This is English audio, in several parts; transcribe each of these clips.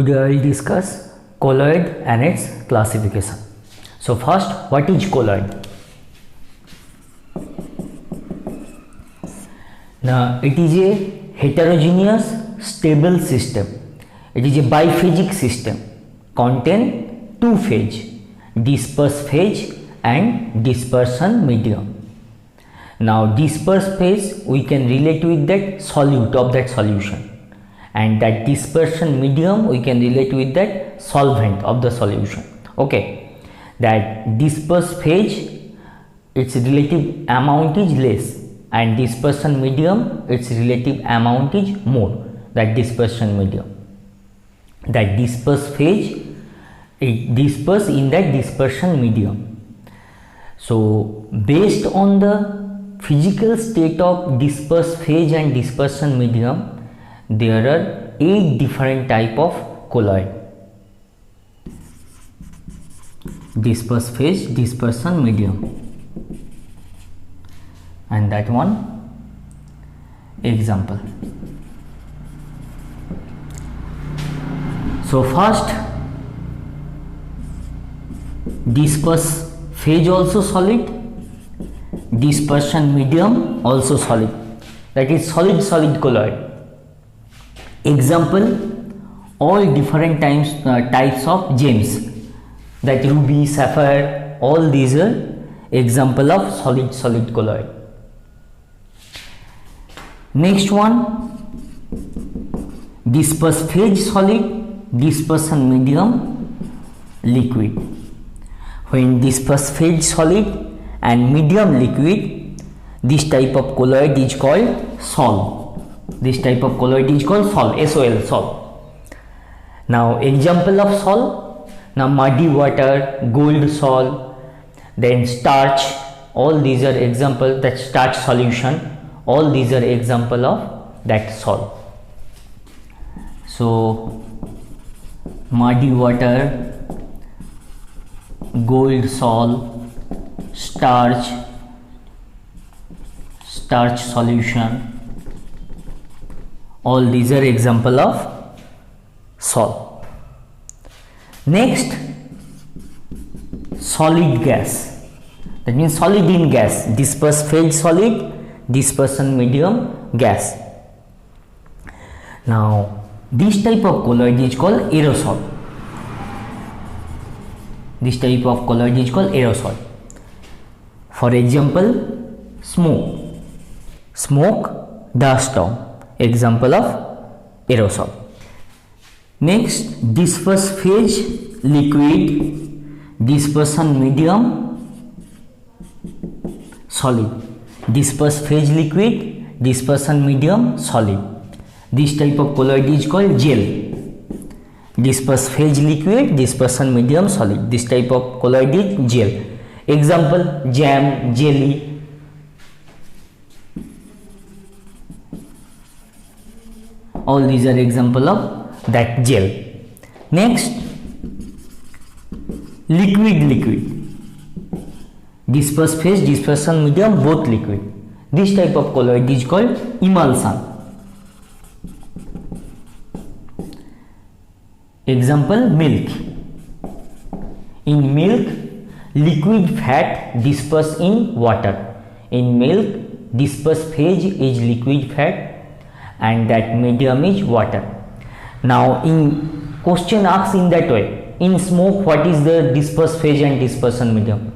Today I will discuss colloid and its classification. So first, what is colloid? Now it is a heterogeneous stable system. It is a biphasic system, contain two phase, disperse phase and dispersion medium. Now disperse phase we can relate with that solute of that solution, and that dispersion medium we can relate with that solvent of the solution. Okay, that disperse phase, its relative amount is less, and dispersion medium, its relative amount is more. That dispersion medium, that disperse phase, it disperse in that dispersion medium. So based on the physical state of disperse phase and dispersion medium, there are 8 different type of colloid: disperse phase, dispersion medium, and that one example. So first, disperse phase also solid, dispersion medium also solid, that is solid colloid. Example, all different types of gems, that ruby, sapphire, all these are example of solid colloid. Next one, disperse phase solid, dispersion medium liquid. When disperse phase solid and medium liquid, this type of colloid is called sol. This type of colloid is called sol, SOL, sol. Now example of sol, now muddy water, gold sol, then starch, all these are example, that starch solution, all these are example of that sol. So muddy water, gold sol, starch solution, all these are example of sol. Next, solid gas, that means solid in gas, disperse phase solid, dispersion medium gas. Now this type of colloid is called aerosol. This type of colloid is called aerosol. For example, smoke, dust storm, example of aerosol. Next, disperse phase liquid, dispersion medium solid, disperse phase liquid, dispersion medium solid. This type of colloid is called gel. Disperse phase liquid, dispersion medium solid. This type of colloid is gel. Example, jam, jelly. All these are example of that gel. Next, liquid. Disperse phase, dispersion medium, both liquid. This type of colloid is called emulsion. Example, milk. In milk, liquid fat disperse in water. In milk, disperse phase is liquid fat and that medium is water. Now in question asks in that way, in smoke what is the disperse phase and dispersion medium?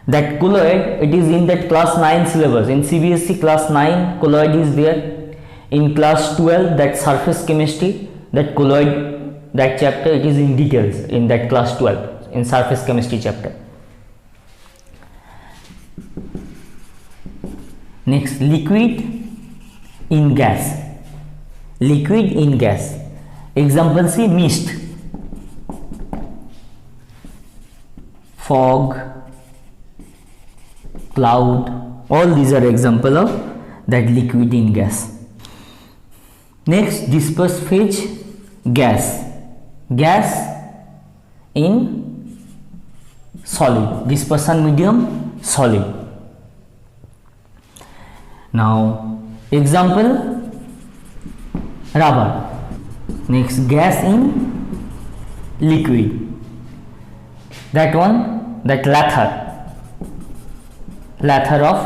That colloid, it is in that class 9 syllabus. In CBSE class 9 colloid is there. In class 12 that surface chemistry, that colloid, that chapter, it is in details in that class 12 in surface chemistry chapter. Next, liquid in gas. Liquid in gas. Example, see, mist, fog, cloud, all these are example of that liquid in gas. Next, disperse phase gas. Gas in solid, dispersion medium solid. Now example, rubber. Next, gas in liquid. That one, that lather of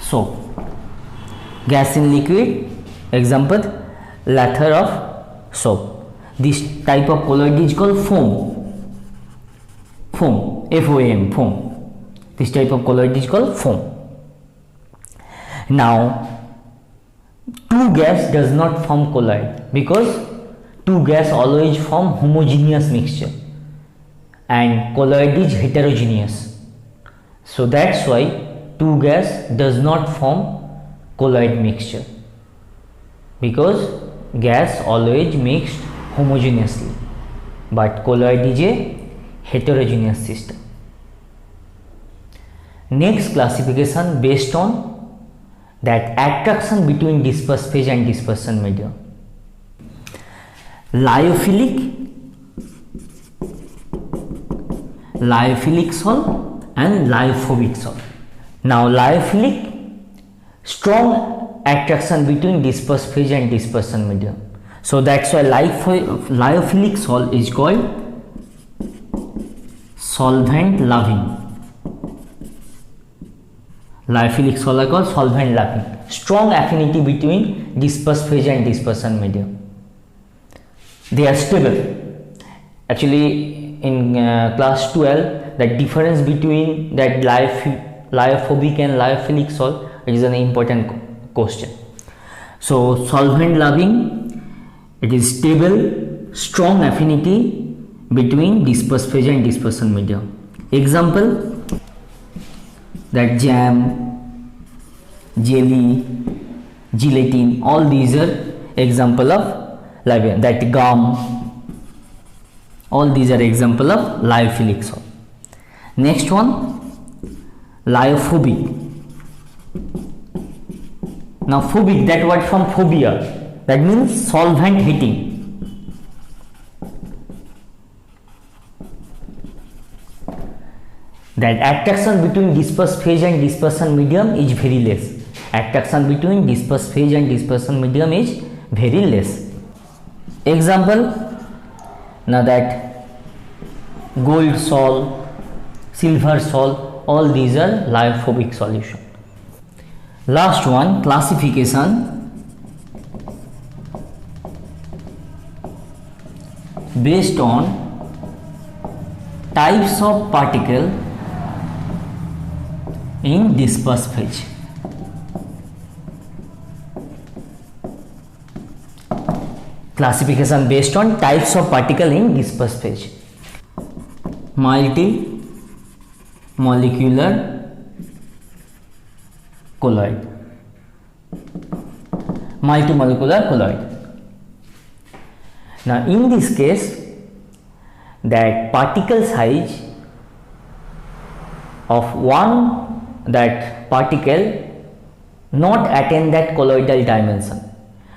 soap. Gas in liquid, example, lather of soap. This type of colloid is called foam. F-O-A-M, foam. This type of colloid is called foam. Now, two gas does not form colloid because two gas always form homogeneous mixture and colloid is heterogeneous. So that's why two gas does not form colloid mixture, because gas always mixed homogeneously, but colloid is a heterogeneous system. Next classification based on that attraction between dispersed phase and dispersion medium. Lyophilic sol and lyophobic sol. Now lyophilic, strong attraction between dispersed phase and dispersion medium. So that's why lyophilic sol is called solvent loving. Lyophilic sol are called solvent loving. Strong affinity between dispersed phase and dispersion medium. They are stable. Actually, in class 12, the difference between that lyophobic and lyophilic sol is an important question. So solvent loving, it is stable, strong affinity between dispersed phase and dispersion medium. Example, that jam, jelly, gelatin, all these are example of lyophilic. That gum, all these are example of lyophilic sol. Next one, lyophobic. Now phobic, that word from phobia, that means solvent hating. That attraction between dispersed phase and dispersion medium is very less. Attraction between dispersed phase and dispersion medium is very less. Example, now that gold sol, silver sol, all these are lyophobic solution. Last one, classification based on types of particle in dispersed phase. Classification based on types of particle in dispersed phase. Multi-molecular colloid. Multi-molecular colloid. Now in this case, that particle size of one that particle not attain that colloidal dimension.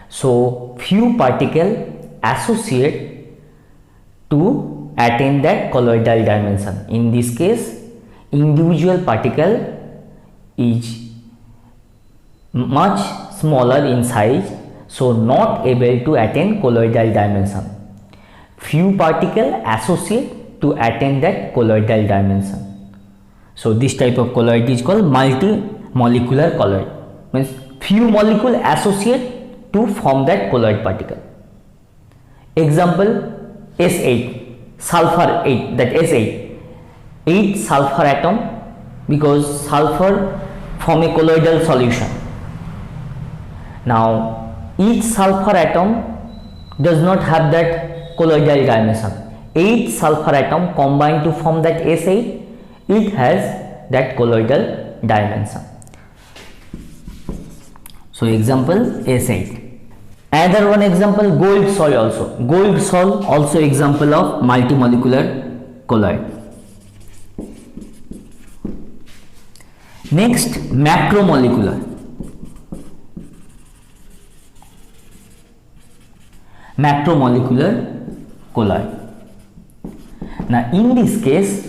So few particle associate to attain that colloidal dimension. In this case, individual particle is much smaller in size, so not able to attain colloidal dimension. Few particle associate to attain that colloidal dimension. So this type of colloid is called multi-molecular colloid. Means few molecule associate to form that colloid particle. Example, S8, sulfur 8, that S8, 8 sulfur atom, because sulfur form a colloidal solution. Now each sulfur atom does not have that colloidal dimension. 8 sulfur atom combined to form that S8, it has that colloidal dimension. So example, S8. Another one example, gold sol also. Gold sol also example of multimolecular colloid. Next, macromolecular. Macromolecular colloid. Now in this case,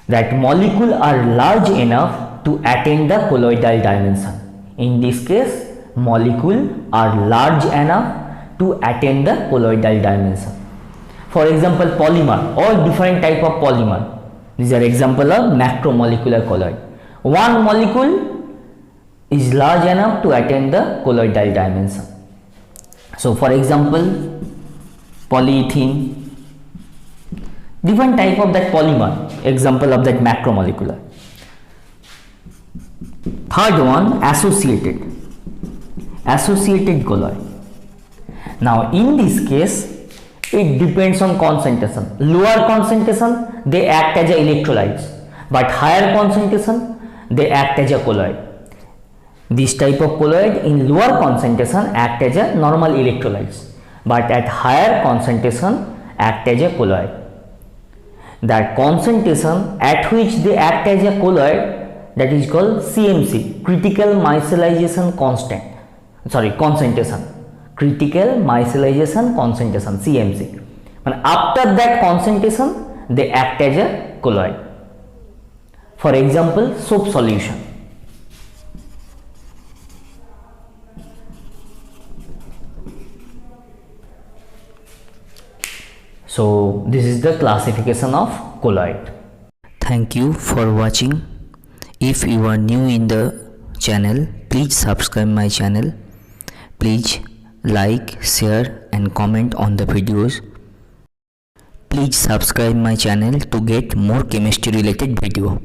that molecule are large enough to attain the colloidal dimension. In this case, molecule are large enough to attain the colloidal dimension. For example, polymer or different type of polymer. These are example of macromolecular colloid. One molecule is large enough to attain the colloidal dimension. So for example, polyethylene, different type of that polymer, example of that macromolecular. Third one, associated colloid. Now in this case, it depends on concentration. Lower concentration, they act as a electrolytes, but higher concentration, they act as a colloid. This type of colloid in lower concentration act as a normal electrolytes, but at higher concentration act as a colloid. That concentration at which they act as a colloid, that is called CMC, critical micellization concentration. Critical micellization concentration, CMC. And after that concentration, they act as a colloid. For example, soap solution. So this is the classification of colloid. Thank you for watching. If you are new in the channel, please subscribe my channel. Please like, share and comment on the videos. Please subscribe my channel to get more chemistry related video.